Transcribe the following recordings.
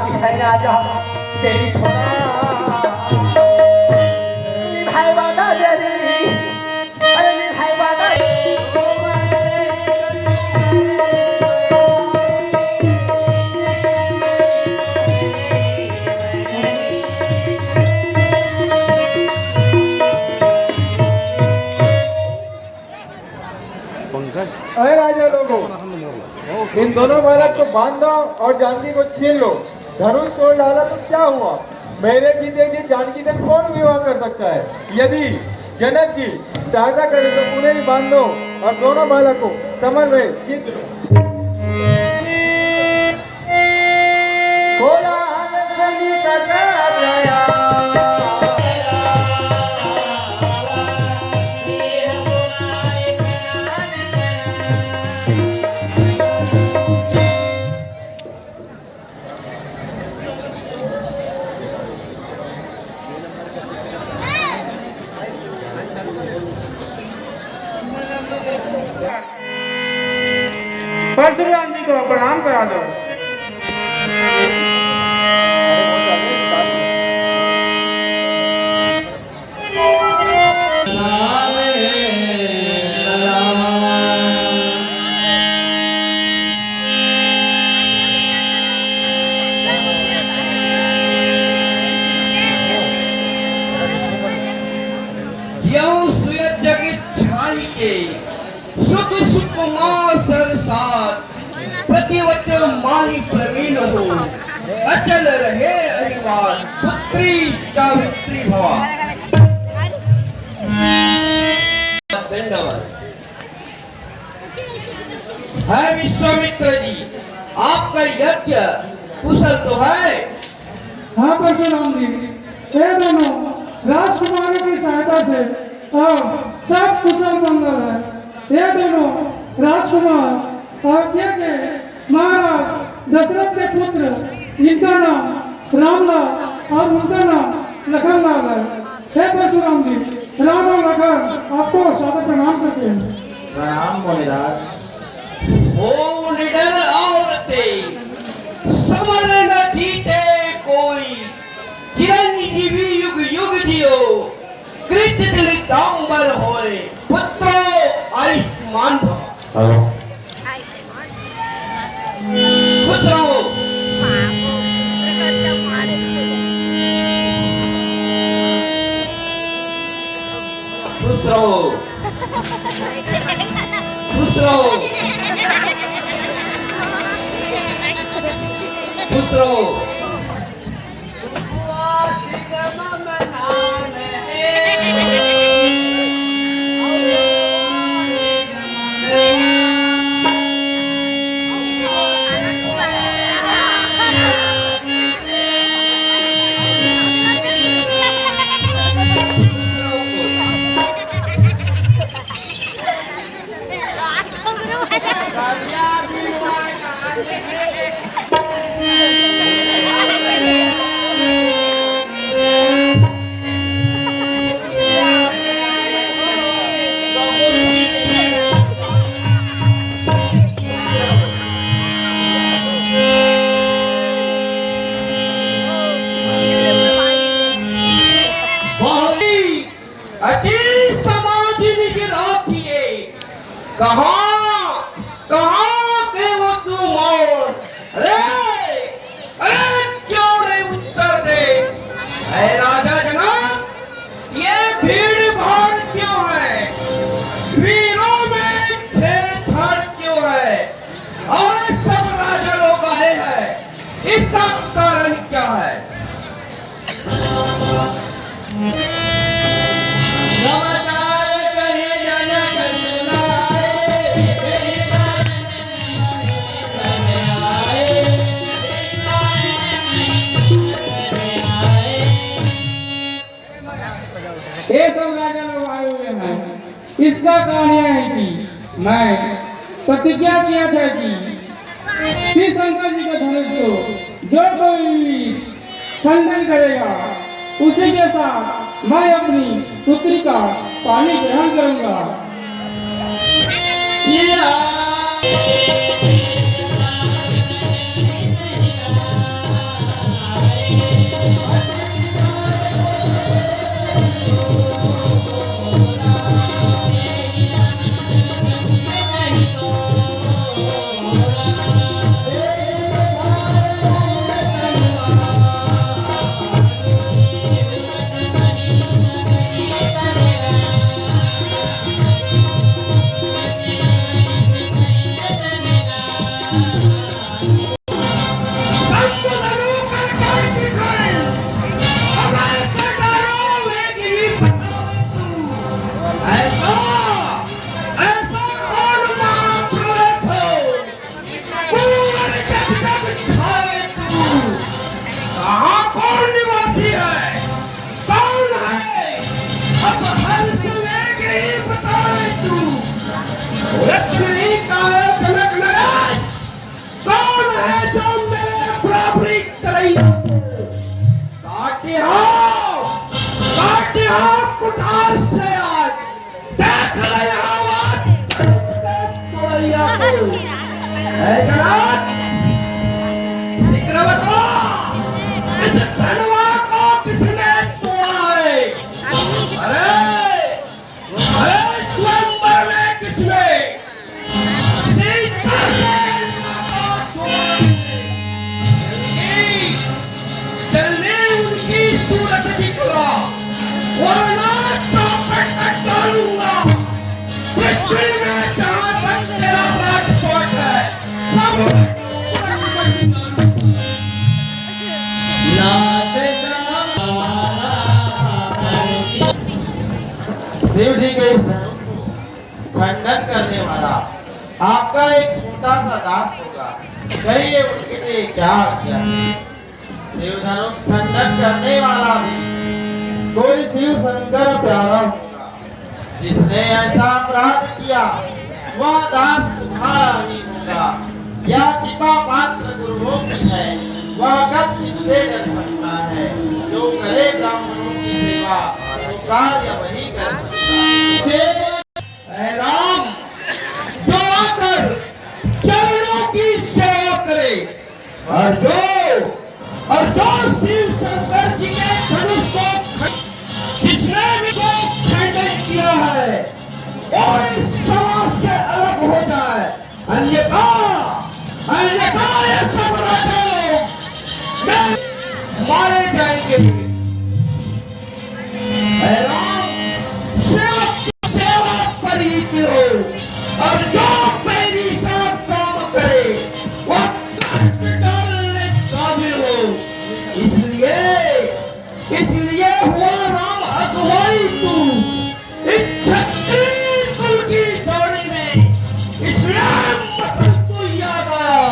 बिहार राजा तेरी थोड़ा भाई वादा तेरी अरे भाई वादा अरे राजा लोगों, इन दोनों बालक को बांधो और जानकी को छीन लो। धनुष तोड़ डाला तो क्या हुआ? मेरे जीते जी जानकी से कौन विवाह कर सकता है? यदि जनक जी सहायता करे तो उन्हें भी बांध दो और दोनों बालक को समर में जीत लो। परशुराम जी को प्रणाम करा दो। सुख सुकुमार सरसात प्रतिवत माही प्रवीण हो अचल रहे अरिवार पुत्री सावित्री भवा। है विश्वामित्र जी, आपका यज्ञ कुशल तो है? हाँ परशुराम जी, ये दोनों राजकुमारों की सहायता से अब सब कुशल मंगल है। ये दोनों राजकुमार अयोध्या के महाराज दशरथ के पुत्र, इनका नाम रामलाल और उनका नाम लखनलाल है। हे परशुराम जी, राम और लखन आपको सादर प्रणाम करते हैं। प्रणाम मोहनदास। ओ निडर औरतें, समर न जीते कोई, चिरंजीवी युग युग जियो, कृत दिगंबर होए, पुत्रो आयुष्मान भव। खुश रहो। खुश रहो। खुश रहो। खुश रहो। कहाँ के वो तू मौन? अरे क्यों नहीं उत्तर दे? ऐ राजा जनक, ये भीड़ भाड़ क्यों है? वीरों में छेड़छाड़ क्यों है? और सब राजा लोग आए हैं, इसका कारण क्या है? ये सब राजा लोग आए हुए हैं। इसका कारण यह है कि मैं प्रतिज्ञा किया था कि श्री शंकर जी के धनुष को जो कोई खंडन करेगा उसी के साथ मैं अपनी पुत्री का पानी ग्रहण करूंगा। तरैया काटे हो कुठार से आज देख लिया तरैया को है जनाब सिकरवतो इस धनवा को किसने तोड़ा है अरे स्वयंवर में किसने सीता ने जल्दी उनकी सूरत दिखला वरना चौपट कर डालूंगा पृथ्वी में जहां तक तेरा राजकोट है सब शिव जी के इस धनुष को खंडन करने वाला आपका एक छोटा सा दास होगा। कहिए उनके लिए क्या किया? शिव धनुष खंडन करने वाला भी कोई शिव शंकर प्यारा होगा। जिसने ऐसा अपराध किया वह दास तुम्हारा ही होगा। या कृपा पात्र गुरुओं की है, वह कब किससे डर सकता है? जो करे ब्राह्मणों की सेवा तो कार्य वही कर सकता है। राम जो आकर चरणों की सेवा करे और जो शिव शंकर जी के धनुष को जिसने भी को खंडन किया है और इस समाज से अलग हो जाए, अन्यथा ये सब राजा लोग मारे जाएंगे। राम सेवक की सेवा पर ही हो और जो मेरी साथ काम करे वह काट डालने काबिल हो। इसलिए हुआ राम अगुवाई तू इस क्षत्रिय कुल की दौड़ी में, इसलिए मतलब तू याद आया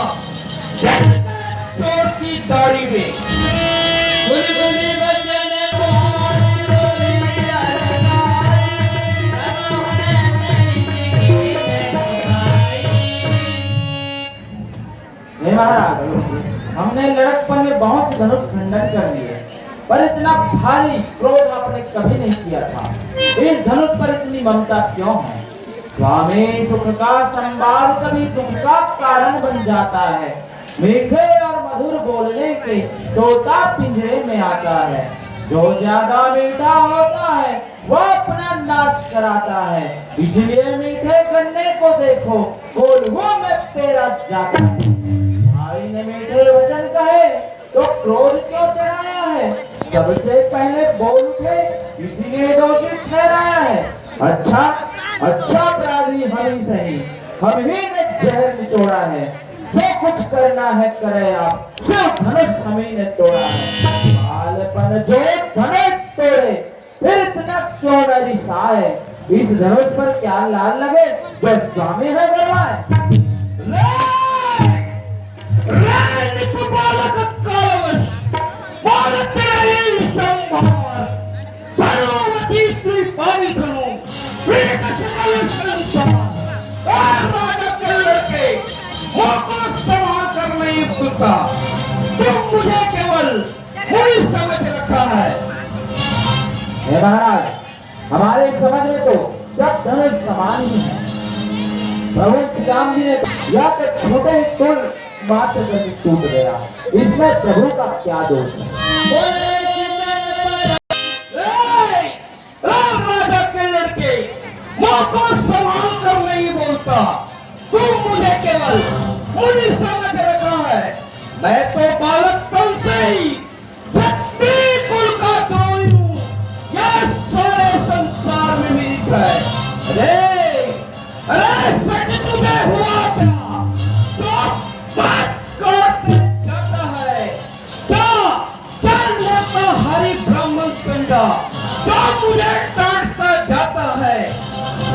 चोर की दाढ़ी में। महाराज, हमने लड़कपन में बहुत से धनुष खंडन कर दिए, पर इतना भारी क्रोध आपने कभी नहीं किया था। इस धनुष पर इतनी ममता क्यों है? स्वामी, सुख का संवाद कभी दुख का कारण बन जाता है। मीठे और मधुर बोलने से तोता पिंजरे में आता है। जो ज्यादा मीठा होता है वो अपना नाश कराता है। इसलिए मीठे गन्ने को देखो, कोल्हुओं में पेरा जाता है। भाई ने मीठे वचन कहे तो क्रोध क्यों चढ़ाया है? सबसे पहले बोल उठे, इसीलिए दोषी ठहराया है। अच्छा अपराधी हम ही सही, हम ही ने जहर निचोड़ा है। जो कुछ करना है करे आप, सिर्फ धनुष हम ही ने तोड़ा है। बालपन जो धनुष तोड़े, फिर इतना क्यों न रिसाए? इस धनुष पर क्या लाल लगे जो स्वामी है गरवाए? तुम मुझे केवल मुझे समझ रखा है। महाराज, हमारे समझ में तो सब धनुष समान ही है। प्रभु श्री राम जी ने या तो छोटे ही टूल मात्र कर टूट गया, इसमें प्रभु का क्या दोष है? राजा के लड़के माँ को संभाल कर नहीं बोलता। तुम मुझे केवल मुझे समझ रखा है। मैं तो बालकपन से ही क्षत्रिय कुल का द्रोही हूँ। यह सारे संसार में मिलित है। अरे सच तुम्हें हुआ क्या? तो बात करते जाता है। क्या लेता हरि ब्राह्मण पिंडा, जो मुझे डांटता जाता है।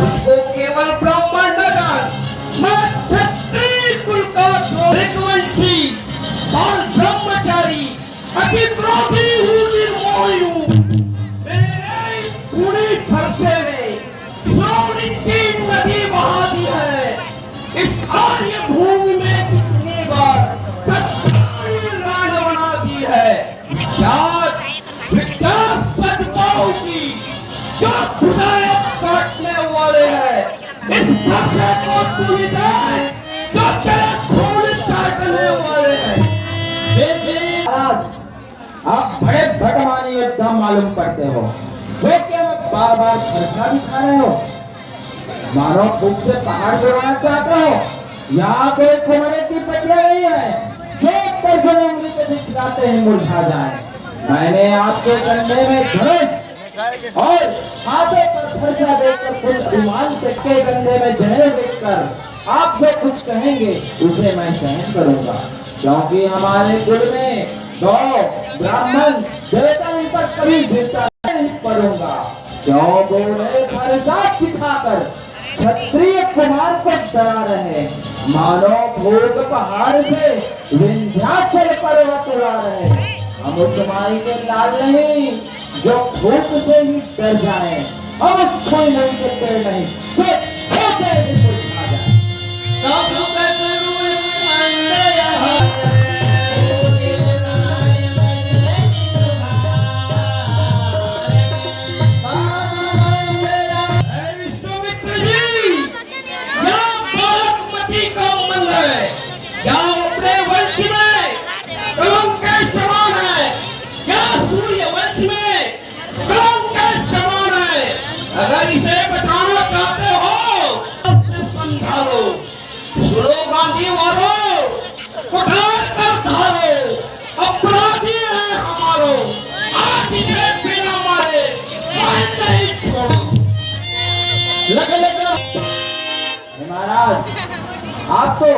उसको केवल ब्राह्मण न जान, मैं क्षत्रिय कुल का द्रोही और ब्रह्मचारी अति क्रोधी हूँ, निर्मोही हूँ। मेरे पूरी फरसे में सोने की नदी बहा दी है। इस आर्य भूमि में कितनी बार सत्तानी राज बना विख्यात विख्यात सदपाओं की जो खुदाए काटने वाले हैं, इस फरसे को तू ही दे जो तेरे खून काटने वाले हैं। आप बड़े भटमानी योद्धा मालूम पड़ते हो, जो कि हमें बार बार फरसा दिखा रहे हो, मानो भूख से पहाड़ गिराना चाहते हो। यहाँ कोई खुमरे की पटिया नहीं है जो तर्जुमे उंगली पे दिखलाते ही मुरझा जाए। मैंने आपके कंधे में धनुष और हाथों पर फरसा देकर कुछ अभिमान से के कंधे में जनेऊ देखकर आप जो कुछ कहेंगे उसे मैं सहन करूंगा, क्योंकि हमारे कुल में गौ ब्राह्मण देवता इन पर कभी गिरता नहीं पड़ूंगा। क्यों बोले फरसा दिखाकर क्षत्रिय कुमार को डरा रहे, मानो भोग पहाड़ से विंध्याचल पर्वत उड़ा रहे। हम उस माई के लाल नहीं जो भूख से ही डर जाए, हम उस छोई नहीं के पेड़ नहीं जो छोटे ही मुरझा जाए। क्या अपने वंश में कलंक के समान है, क्या सूर्य वंश में कलंक के समान है। अगर इसे बचाना चाहते हो तो समझा लो, सुनो गांधी वालों, कुठार कर धारो, अपराधी है हमारो, आज इसे बिना मारे मैं नहीं छोड़ू। लगे महाराज, आप तो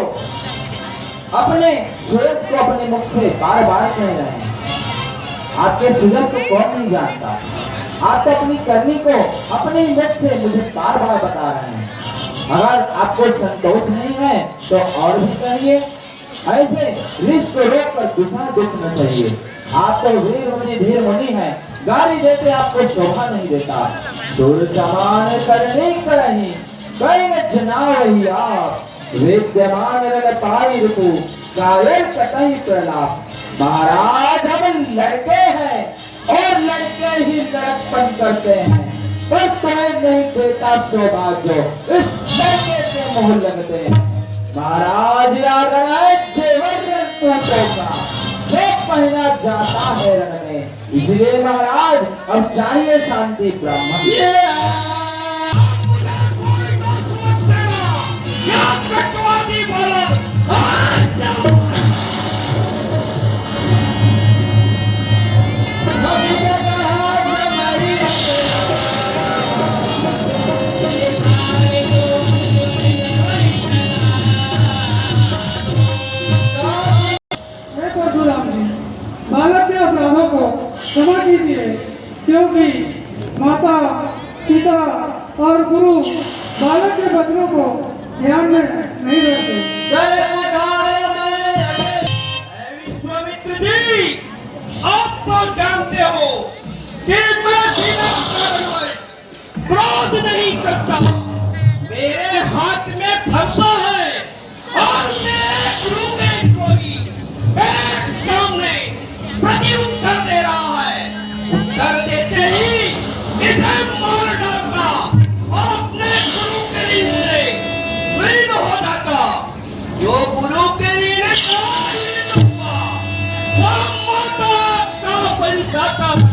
अपने सुयश को अपने मुख से बार बार कह रहे हैं। आपके सुयश को कौन नहीं जानता, आप तो अपनी करनी को अपने मुख से मुझे बार बार बता रहे हैं। अगर आपको संतोष नहीं है तो और भी कहिए, ऐसे रिश्त को रोक कर दूसरा दुख न चाहिए। आप तो वीर मुनि धीर मुनि है, गाली देते आपको शोभा नहीं देता। दूर समान करनी करही कहीं न जना वही आप, विद्यमान रंग पाई ऋतु कायर कतई प्रलाप। महाराज हम लड़के हैं और लड़के ही लड़कपन करते हैं, पर तुम्हें नहीं देता सौभाग्य इस लड़के के मुंह लगते हैं। महाराज याद आए जेवर पूतों का जो पहना जाता है रंग में, इसलिए महाराज अब चाहिए शांति ब्राह्मण। परशुराम जी, बालक के अपराधों को क्षमा कीजिए, क्योंकि माता पिता और गुरु बालक के वचनों को ध्यान में नहीं रखते। विश्वामित्र जी, आप तो जानते हो कि मैं क्रोध नहीं करता, मेरे हाथ में फरसा है और मेरे गुरु के कोई मेरे सामने प्रति उत्तर दे रहा है। उत्तर देते ही इसे मार डालता और अपने गुरु के ऋण से विलीन हो जाता। जो गुरु के ऋण का लीन हुआ वो माता का बन जाता है।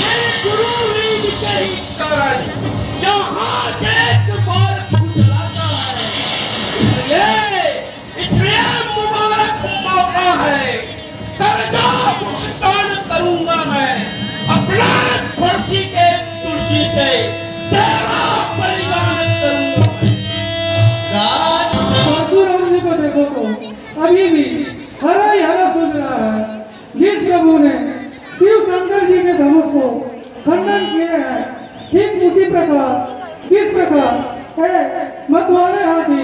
ये गुरु ऋण के ही कारण यहाँ एक बार फुसलाता है। इसलिए मुबारक मौका है, कर्जा भुगतान करूंगा मैं अपना फर्जी के तुलसी से तेरा बलिदान करूंगा। परशुराम जी को देखो तो अभी भी हरा ही हरा सोच रहा है। जिस प्रभु ने शिव शंकर जी के धनुष को खंडन किए हैं, ठीक उसी प्रकार जिस प्रकार मतवाले हाथी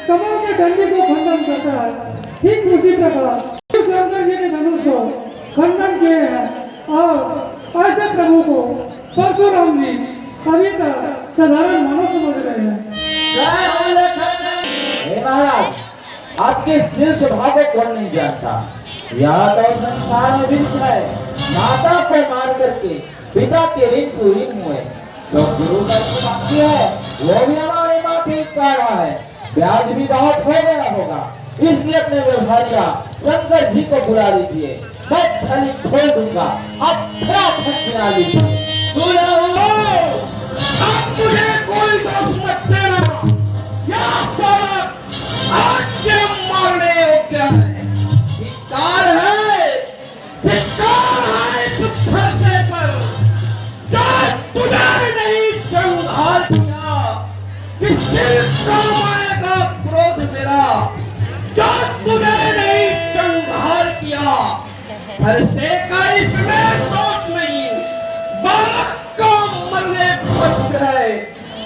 कमल के डंडे को खंडन करता है, ठीक उसी प्रकार शिव शंकर जी के धनुष को खंडन किए हैं। और ऐसे प्रभु को परशुराम जी अभी तक साधारण मानव समझ रहे हैं। हे महाराज, आपके शीर्ष भाव को कौन नहीं जानता। यह तो संसार में विष है। माता को मार करके पिता के ऋण से ऋण हुए, तो गुरु का जो वाक्य है वो भी हमारे माथे का रहा है, ब्याज भी बहुत हो गया होगा। इसलिए अपने व्यवहारिया शंकर जी को बुला लीजिए, मैं थाली खोल दूंगा, आप फटाफट गिरा लीजिए। अब मुझे कोई दोष मत देना, या बालक आज के मारने योग्य है। धिक्कार है इस फरसे पर, जो तुझे नहीं संहार किया कि फिर काम आएगा क्रोध मेरा। जो तुझे नहीं संहार किया, फरसे का इसमें दोष नहीं, बालक का मरने पर है।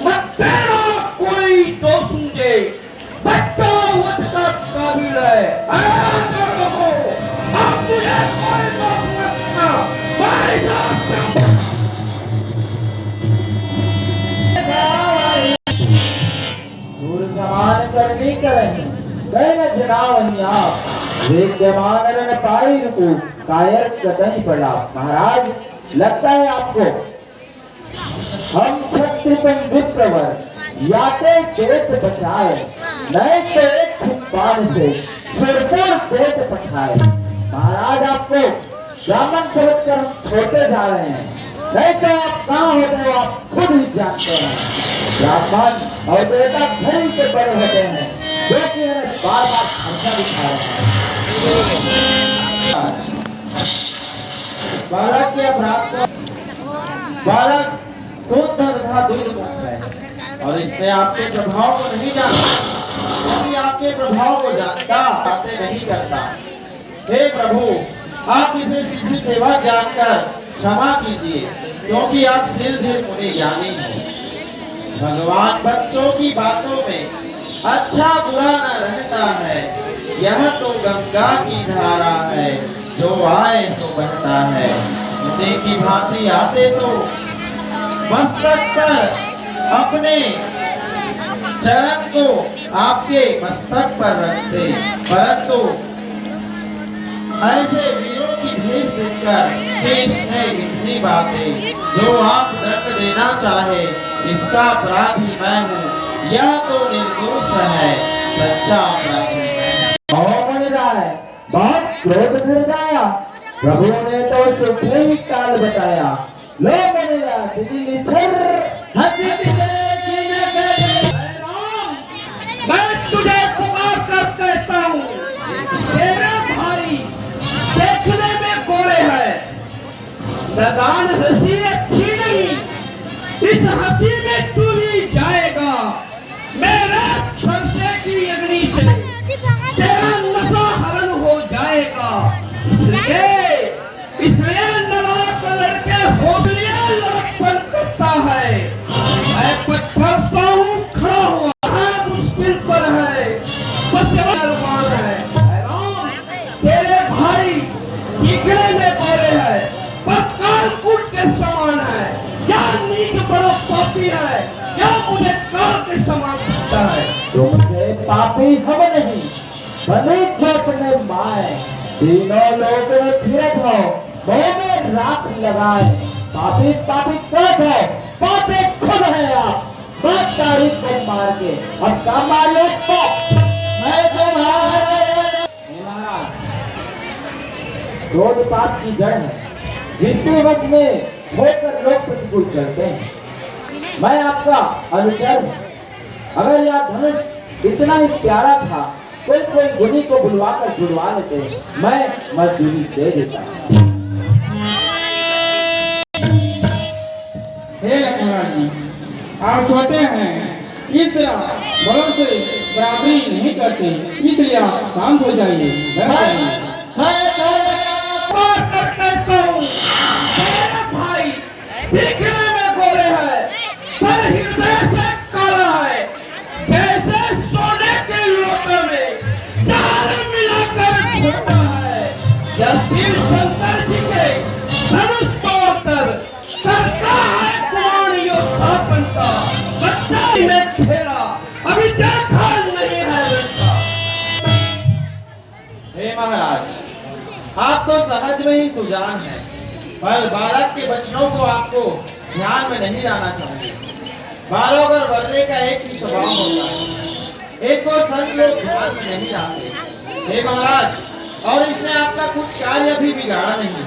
मत तेरा कोई दोष मुझे, बच्चा वध का काबिल है। ऐसा लोगों, अब मुझे कोई दोष मत देना, मैं जाता हूं। सूर समान करनी करें गए न जनावनिया, विद्यमान रण पाई रुकू कायर कतई पड़ा। महाराज लगता है आपको हम क्षत्रिपन विप्रवर याते देत बचाए, नहीं तो एक खुपान से सुरपुर देत पठाए। महाराज आपको ब्राह्मण समझकर हम छोड़ते जा रहे हैं, नहीं तो आप कहाँ होते हो आप खुद ही जानते हैं। ब्राह्मण और देवता घर के बड़े होते हैं, जो कि हमें बार बार खर्चा दिखा रहे हैं। बालक के अपराध को बालक शुद्ध तथा दूरमुख है, और इसने आपके प्रभाव को नहीं जाना। यदि आपके प्रभाव को जानता बातें नहीं करता। हे प्रभु, आप इसे शिशु सेवा जानकर क्षमा कीजिए, क्योंकि आप सिरधीर मुनि ज्ञानी हैं। भगवान बच्चों की बातों में अच्छा बुरा न रहता है। यह तो गंगा की धारा है, जो आए सो बहता है। मुनि की भांति आते तो मस्तक पर अपने चरण को आपके मस्तक पर रखते, परंतु ऐसे वीरों की भेष देखकर देश में इतनी बातें, जो आप दंड देना चाहे इसका अपराधी मैं हूँ। यह तो निर्दोष है, सच्चा अपराधी मैं। बहुत क्रोध कर जाया, प्रभु ने तो सुखे ही काल बताया। लो बनेगा मैं तुझे पुकार कर कहता हूँ, तेरे भाई देखने में गोरे हैं, लगान हंसी अच्छी नहीं, इस हंसी में तू ही जाएगा। मेरे फरसे की अग्नि से तेरा नशा हरण हो जाएगा। इसलिए नलायक लड़के होटलिया लड़कपन करता है। मैं पत्थर सा हूँ, खड़ा हुआ मुश्किल पर है, बचवान है। राम, तेरे भाई दिखने में गोरे है, पर कालकूट के समान है। क्या नीक बड़ा पापी है, क्या मुझे काल के समान दिखता है। तुमसे पापी हम नहीं, बने थे अपने माए। तीनों लोग में फिरत हो, मुंह में राख लगाए। पापी पापी कौन है, पापी खुद है आप। बात तारीफ को मार के अब काम मार लो तो मैं तुम्हारे। क्रोध पाप की जड़ है, जिसके वश में होकर लोग प्रतिकूल चलते हैं। मैं आपका अनुचर हूँ। अगर यह धनुष इतना ही प्यारा था, कोई गुनी को बुलवा कर जुड़वा लेते, मैं मजदूरी दे देता। हे लक्ष्मण जी, आप छोटे हैं, इस तरह बड़ों से बराबरी नहीं करते, इसलिए आप शांत हो जाइए। भाई दिखने में गोरे है, पर हृदय से काला है। जैसे सोने के लोटे में चार मिलाकर छोटा है। यह शिव शंकर जी के धनुष तोड़कर करता है कुमार योद्धापन का। बच्चा में खेला अभी देखा नहीं है लड़का। हे महाराज, आपको समझ में ही सुजान है, पर बालक के वचनों को आपको ध्यान में नहीं लाना चाहिए। बालक और वर्रे का एक ही स्वभाव होता है, एक को संत लोग ध्यान में नहीं लाते। हे महाराज, और इसने आपका कुछ कार्य भी बिगाड़ा नहीं है।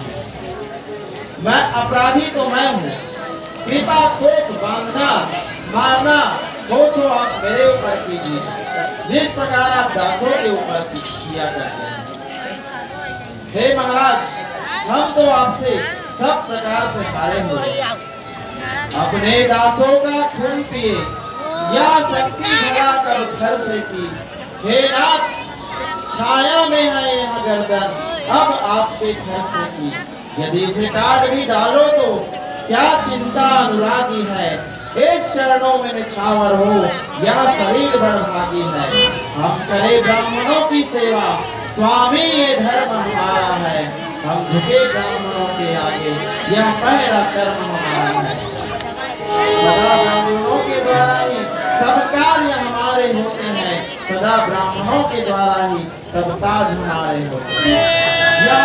मैं अपराधी तो मैं हूँ, कृपा कोप बांधना मारना हो तो आप मेरे ऊपर कीजिए, जिस प्रकार आप दासों के ऊपर किया करते हैं। हे महाराज, हम तो आपसे सब प्रकार से हारे हुए, अपने दासों का खून पिए या शक्ति भरा कर घर से की। हे नाथ, छाया में है यह गर्दन, अब आपके घर से की। यदि इसे काट भी डालो तो क्या चिंता अनुरागी है, इस चरणों में निछावर हो या शरीर बड़भागी है। हम करें ब्राह्मणों की सेवा, स्वामी ये धर्म हमारा है। हम झुके ब्राह्मणों के आगे, यह पहला कर्म हमारा है। सदा ब्राह्मणों के द्वारा ही सब कार्य हमारे होते हैं, सदा ब्राह्मणों के द्वारा ही सब काज हमारे होते हैं। यह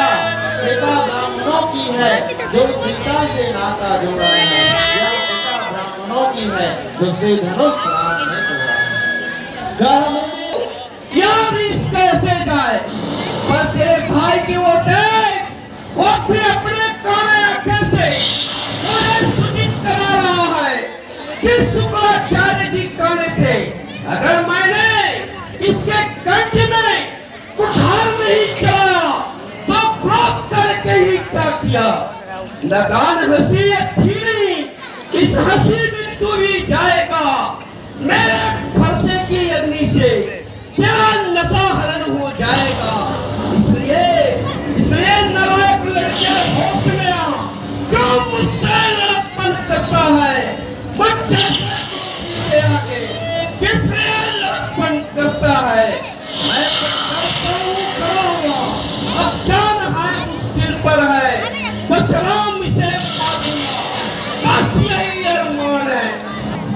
पिता ब्राह्मणों की है जो सीता से नाता जोड़ा है, यह पिता ब्राह्मणों की है जो श्री धनुष राम ने तोड़ा है। यार कैसे जाए, पर तेरे भाई की वो देख, वो भी अपने काले आंखें से मुझे सूचित करा रहा है कि शुक्राचार्य जी काने थे। अगर मैंने इसके कंठ में कुठार नहीं चलाया तो क्रोध करके ही क्या किया। लगान हंसी अच्छी नहीं, इस हंसी में तू भी जाएगा। मेरे फरसे की अग्नि से तेरा नशा हरण हो जाएगा। इसलिए नालायक लड़के होश में आ, जो मुझसे लड़कपन करता है, मुझसे आगे किससे लड़कपन करता है। मैं करूंगा, अब जान है मुश्किल पर है, बस राम इसे मारूंगा, बस यही अरमान है।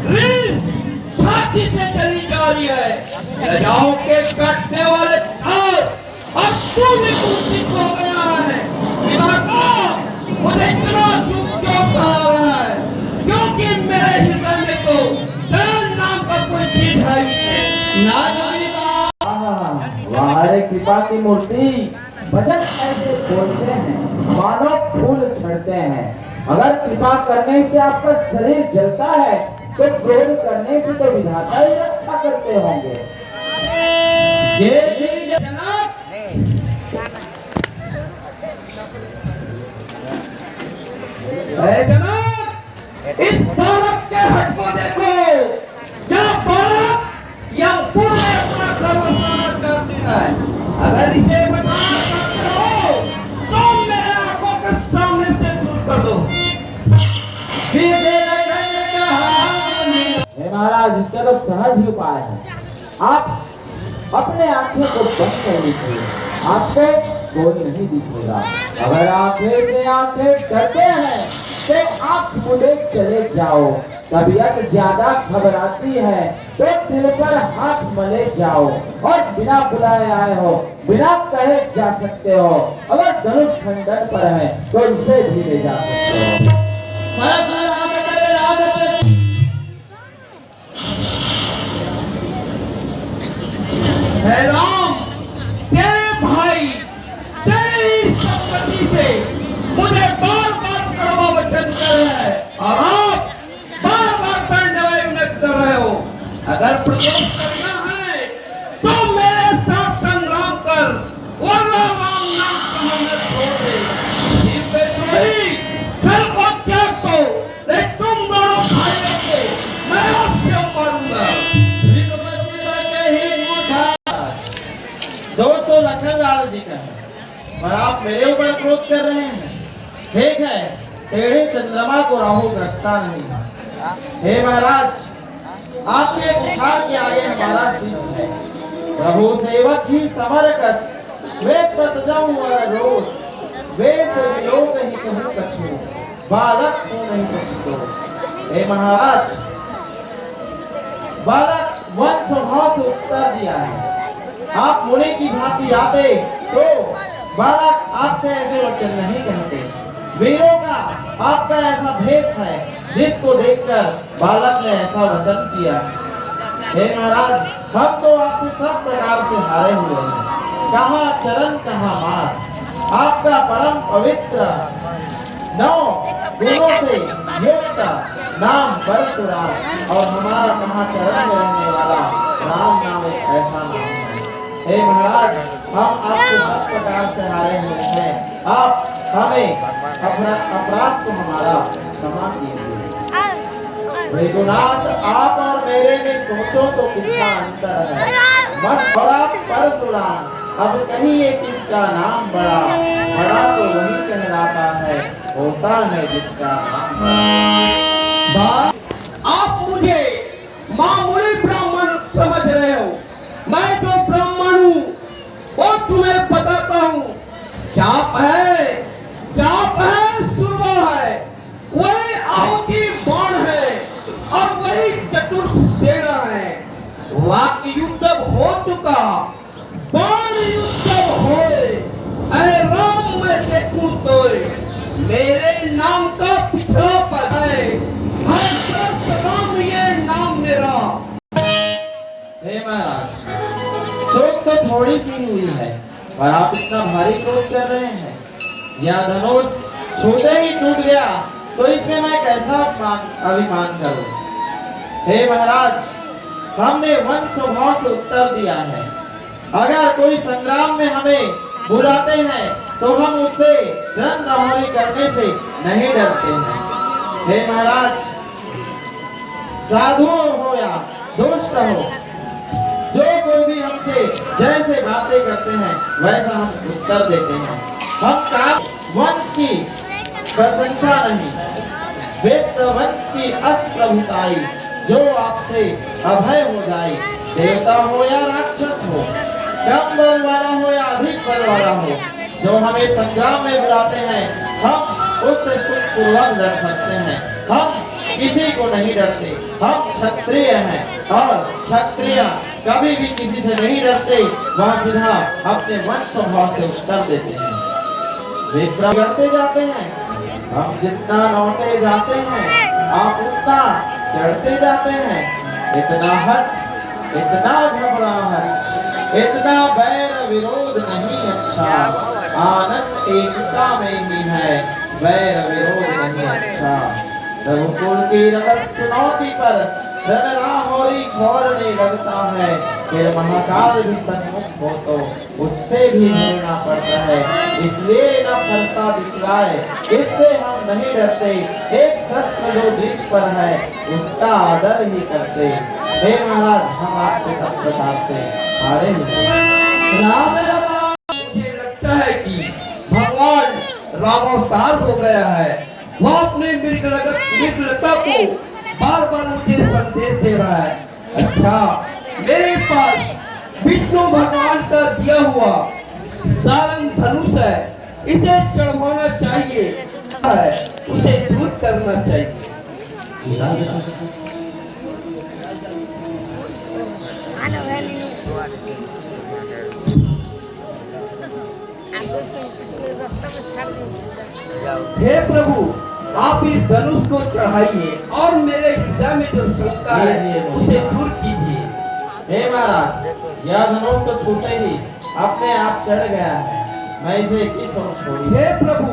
रीत छाती से चली जा रही है, राजाओं के काटने वाले अब तू भी कुर्सी हो गया है। मुझे इतना दुख क्यों कहा रहा है, क्योंकि मेरे हृदय में तो तेरे नाम का कोई चीज है हमारे कृपा की मूर्ति भजन ऐसे बोलते हैं, मानो फूल छड़ते हैं। अगर कृपा करने से आपका शरीर जलता है तो क्रोध करने से तो विधाता ही रक्षा करते होंगे। ये जनाब, इस बालक के हट को देखो, क्या बालक या पूरे अपना कर्म समाप्त करती है। अगर इसे बचाना चाहते हो तो मेरे आंखों के सामने से दूर कर दो। महाराज, इसका तो सहज ही उपाय है। आप अपने आंखें को बंद कर लीजिए, आपको कोई नहीं दिखेगा। अगर आंखें से आंखें डरते हैं तो आंख मूंदे चले जाओ। तबीयत ज्यादा घबराती है तो दिल पर हाथ मले जाओ, और बिना बुलाए आए हो, बिना कहे जा सकते हो। अगर धनुष खंडन पर है तो इसे भी ले जा सकते हो। हे राम, तेरे भाई तेरी संपत्ति से मुझे बार बार कड़वा वचन कर रहे हैं और आप बार बार दंडवय उन्नत कर रहे हो। अगर प्रदोष करना है तो मेरे साथ संग्राम कर, वरना राम नाम कहानी छोड़ दे। जीव पे द्रोही, घर को त्याग दो, लेकिन तुम दोनों भाइयों को मैं आपसे मारूंगा। दोस्तों, लखन लाल जी का है और आप मेरे ऊपर क्रोध कर रहे हैं। ठीक है, टेढ़े चंद्रमा को राहु ग्रस्ता नहीं। हे महाराज, आपके कुठार के आगे हमारा शीश है। प्रभु सेवक ही समर कस, वे पत जाऊं और रोष, वे से लोग ही कहूं कछु, बालक को नहीं कछु। हे महाराज, बालक वन स्वभाव से उत्तर दिया है। आप मुनि की भांति आते तो बालक आपसे ऐसे वचन नहीं कहते। वीरों का आपका ऐसा भेष है जिसको देखकर बालक ने ऐसा वचन किया। हे महाराज, हम तो आपसे सब प्रकार से हारे हुए हैं। कहाँ चरण कहाँ मार। आपका परम पवित्र 9 गुणों से युक्त नाम परशुराम और हमारा कहाँ चरण में रहने वाला राम नाम एक ऐसा नाम है। हे महाराज, हम आपसे सब प्रकार से हारे हुए हैं। आप हमें अपराध को हमारा क्षमा कीजिए। रघुनाथ, आप और मेरे में सोचो तो कितना अंतर है। बस और आप परशुराम, अब कहिए किसका नाम बड़ा। बड़ा तो वही कहलाता है, होता है जिसका नाम। आप मुझे मामूली ब्राह्मण समझ रहे हो। मैं जो ब्राह्मण हूँ वो तुम्हें बताता हूँ। चाप है सुरवा है, वही आहुति बाण है और वही चतुर सेना है। वाक्य युद्ध हो चुका, बाण युद्ध होए। ऐ राम, मैं देखूं तो मेरे नाम का पिछड़ा पद है। राम, ये नाम मेरा। हे महाराज, चोट तो थोड़ी सी हुई है और आप इतना भारी क्रोध कर रहे हैं। यह धनुष छूते ही टूट गया तो इसमें मैं कैसा अभिमान करूं। हे महाराज, हमने वन स्वभाव से उत्तर दिया है। अगर कोई संग्राम में हमें बुलाते हैं तो हम उससे रण रहोरी करने से नहीं डरते हैं। हे महाराज, साधु हो या दुष्ट हो, जो कोई भी हमसे जैसे बातें करते हैं वैसा हम उत्तर देते हैं। हम काल वंश की प्रशंसा नहीं, वेद वंश की अस्प्रभुताई, जो आपसे अभय हो जाए, देवता हो या राक्षस हो, कम बल वाला हो या अधिक बल वाला हो, जो हमें संग्राम में बुलाते हैं हम उससे सुखपूर्वक लड़ सकते हैं। हम किसी को नहीं डरते। हम क्षत्रिय हैं और क्षत्रिय कभी भी किसी से नहीं डरते। वह सीधा अपने वंश स्वभाव से उत्तर देते हैं। विप्र करते जाते हैं, हम जितना लौटे जाते हैं आप उतना चढ़ते जाते हैं। इतना हट, इतना घबराहट, इतना बैर विरोध नहीं अच्छा। आनंद एकता में ही है, बैर विरोध नहीं अच्छा। रघुकुल की रगत चुनौती पर रणराहोरी खोलने लगता है, फिर महाकाल भी सन्मुख हो तो उससे भी ढूंढना पड़ता है। इसलिए न फरसा दिखलाए, इससे हम नहीं डरते। एक शस्त्र जो बीच पर है उसका आदर ही करते। हे महाराज, हम आपसे सब प्रकार से हारे हुए। मुझे लगता है कि भगवान रामावतार हो गया है। वह अपने मृगलता को बार बार मुझे संदेश दे रहा है। अच्छा, मेरे पास विष्णु भगवान का दिया हुआ सारंग धनुष है, इसे चढ़वाना चाहिए, उसे दूर करना चाहिए। हे प्रभु, आप इस धनुष को चढ़ाइए और मेरे हृदय में जो शंका है उसे दूर कीजिए। हे महाराज, यह धनुष तो छूटे ही अपने आप चढ़ गया है, मैं इसे किस ओर छोड़ूं? हे प्रभु,